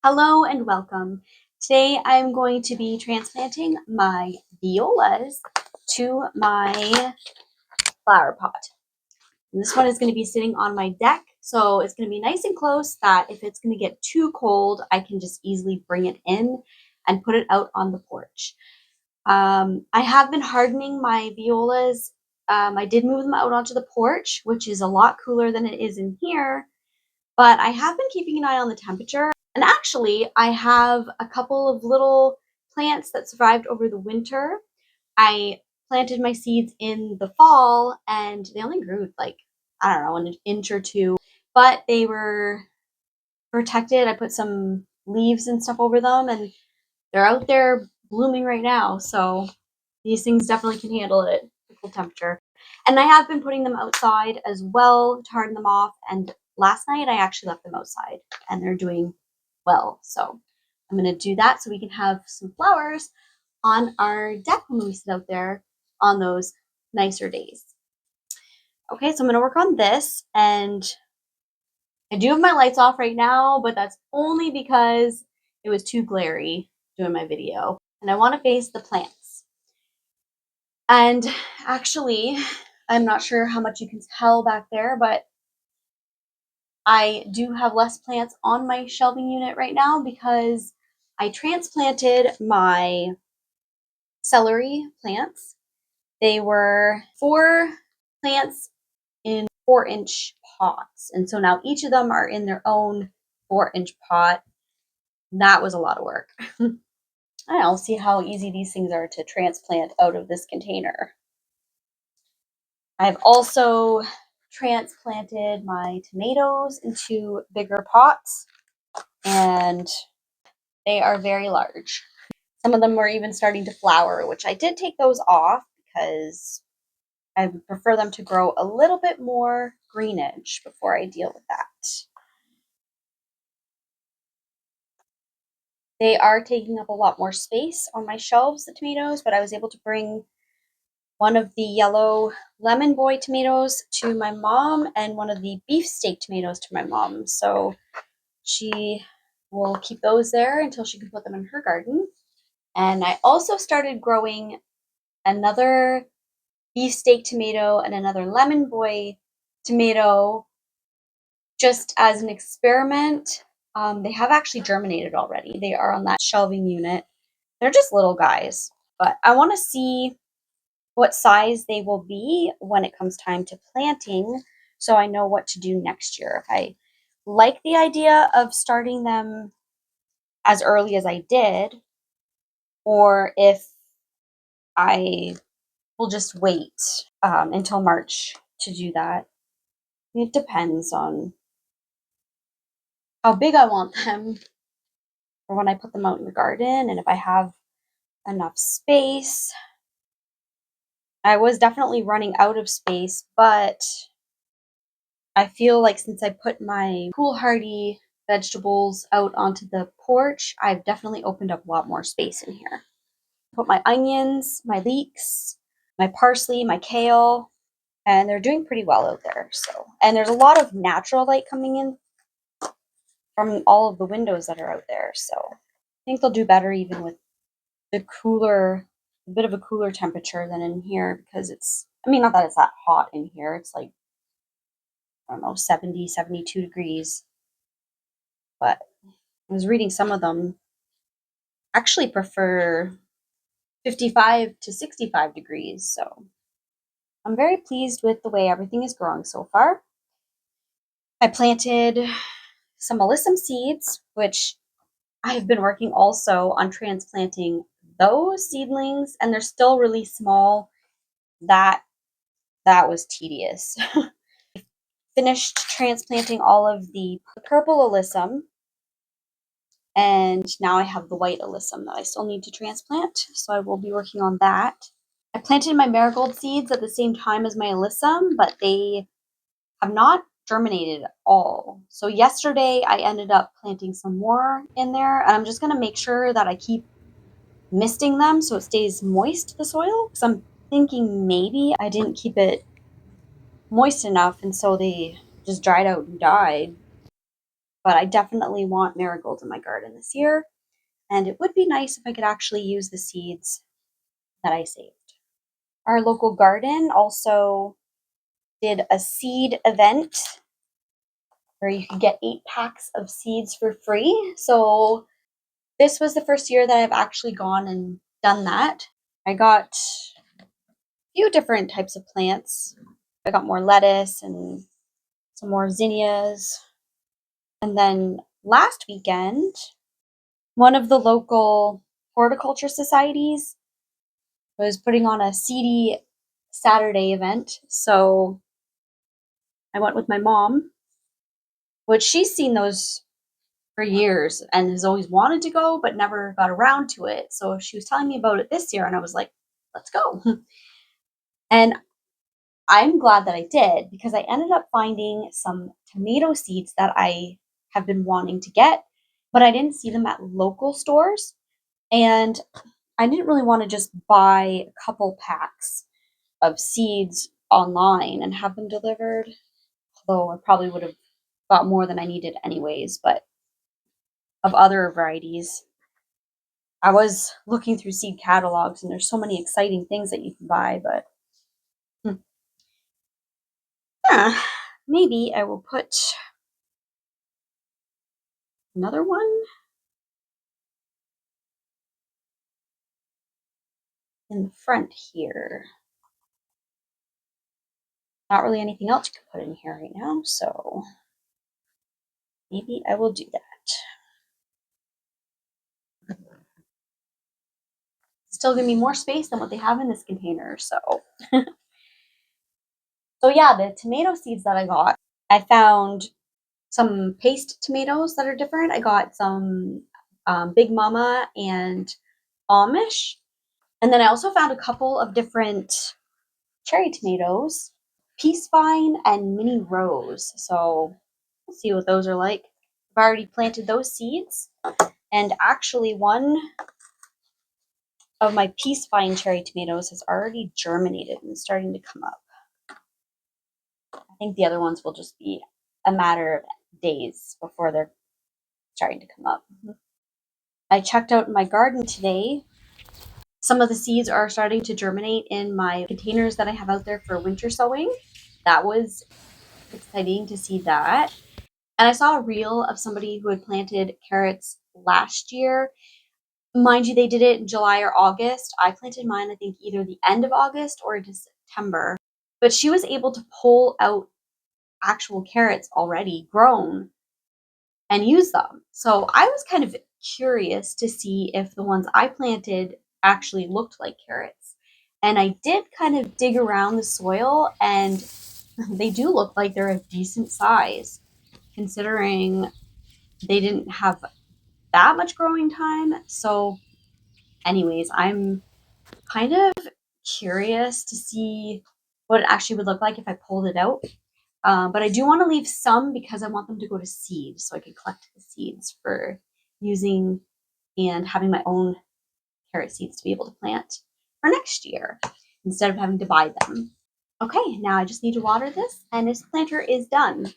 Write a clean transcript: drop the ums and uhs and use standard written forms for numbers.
Hello and welcome. Today I'm going to be transplanting my violas to my flower pot. And this one is going to be sitting on my deck, so it's going to be nice and close that if it's going to get too cold, I can just easily bring it in and put it out on the porch. I have been hardening my violas. I did move them out onto the porch, which is a lot cooler than it is in here, but I have been keeping an eye on the temperature. And actually, I have a couple of little plants that survived over the winter. I planted my seeds in the fall and they only grew like, I don't know, an inch or two, but they were protected. I put some leaves and stuff over them and they're out there blooming right now. So these things definitely can handle it, the cool temperature. And I have been putting them outside as well to harden them off. And last night I actually left them outside and they're doing well. So I'm going to do that so we can have some flowers on our deck when we sit out there on those nicer days. Okay, so I'm going to work on this, and I do have my lights off right now, but that's only because it was too glary doing my video. And I want to face the plants. And actually, I'm not sure how much you can tell back there, but I do have less plants on my shelving unit right now because I transplanted my celery plants. They were 4 plants in 4-inch pots. And so now each of them are in their own 4-inch pot. That was a lot of work. I'll see how easy these things are to transplant out of this container. I've also transplanted my tomatoes into bigger pots, and they are very large. Some of them were even starting to flower, which I did take those off because I would prefer them to grow a little bit more greenage before I deal with that. They are taking up a lot more space on my shelves, the tomatoes, but I was able to bring one of the yellow lemon boy tomatoes to my mom and one of the beefsteak tomatoes to my mom. So she will keep those there until she can put them in her garden. And I also started growing another beefsteak tomato and another lemon boy tomato just as an experiment. They have actually germinated already. They are on that shelving unit. They're just little guys, but I want to see what size they will be when it comes time to planting so I know what to do next year. If I like the idea of starting them as early as I did, or if I will just wait until March to do that. It depends on how big I want them or when I put them out in the garden and if I have enough space. I was definitely running out of space, but I feel like since I put my cool hardy vegetables out onto the porch, I've definitely opened up a lot more space in here. Put my onions, my leeks, my parsley, my kale, and they're doing pretty well out there. So, and there's a lot of natural light coming in from all of the windows that are out there. So I think they'll do better even with the cooler, a bit of a cooler temperature than in here because I mean, not that it's that hot in here. It's like, I don't know, 70, 72 degrees. But I was reading some of them actually prefer 55 to 65 degrees. So I'm very pleased with the way everything is growing so far. I planted some alyssum seeds, which I've been working also on transplanting those seedlings, and they're still really small. That was tedious. Finished transplanting all of the purple alyssum, and now I have the white alyssum that I still need to transplant, so I will be working on that. I planted my marigold seeds at the same time as my alyssum, but they have not germinated at all. So yesterday I ended up planting some more in there, and I'm just going to make sure that I keep misting them so it stays moist, the soil, because I'm thinking maybe I didn't keep it moist enough and so they just dried out and died. but I definitely want marigolds in my garden this year. And it would be nice if I could actually use the seeds that I saved. Our local garden also did a seed event where you could get 8 packs of seeds for free. So this was the first year that I've actually gone and done that. I got a few different types of plants. I got more lettuce and some more zinnias. And then last weekend, one of the local horticulture societies was putting on a seedy Saturday event. So I went with my mom, which she's seen those for years and has always wanted to go, but never got around to it. So she was telling me about it this year, and I was like, let's go. And I'm glad that I did because I ended up finding some tomato seeds that I have been wanting to get, but I didn't see them at local stores. And I didn't really want to just buy a couple packs of seeds online and have them delivered, although I probably would have got more than I needed anyways, but of other varieties. I was looking through seed catalogs and there's so many exciting things that you can buy, but yeah, maybe I will put another one in the front here. Not really anything else you can put in here right now, so maybe I will do that. Still gonna be more space than what they have in this container, so. So yeah, the tomato seeds that I got, I found some paste tomatoes that are different. I got some Big Mama and Amish. And then I also found a couple of different cherry tomatoes, Peace Vine and Mini Rose. So let's see what those are like. I've already planted those seeds. And actually one of my Peace Vine cherry tomatoes has already germinated and starting to come up. I think the other ones will just be a matter of days before they're starting to come up. I checked out my garden today. Some of the seeds are starting to germinate in my containers that I have out there for winter sowing. That was exciting to see that. And I saw a reel of somebody who had planted carrots last year. Mind you, they did it in July or August. I planted mine, I think, either the end of August or into September. But she was able to pull out actual carrots already grown and use them. So I was kind of curious to see if the ones I planted actually looked like carrots. And I did kind of dig around the soil, and they do look like they're a decent size, considering they didn't have that much growing time. So, anyways, I'm kind of curious to see what it actually would look like if I pulled it out. But I do want to leave some because I want them to go to seed so I can collect the seeds for using and having my own carrot seeds to be able to plant for next year instead of having to buy them. Okay, now I just need to water this and this planter is done.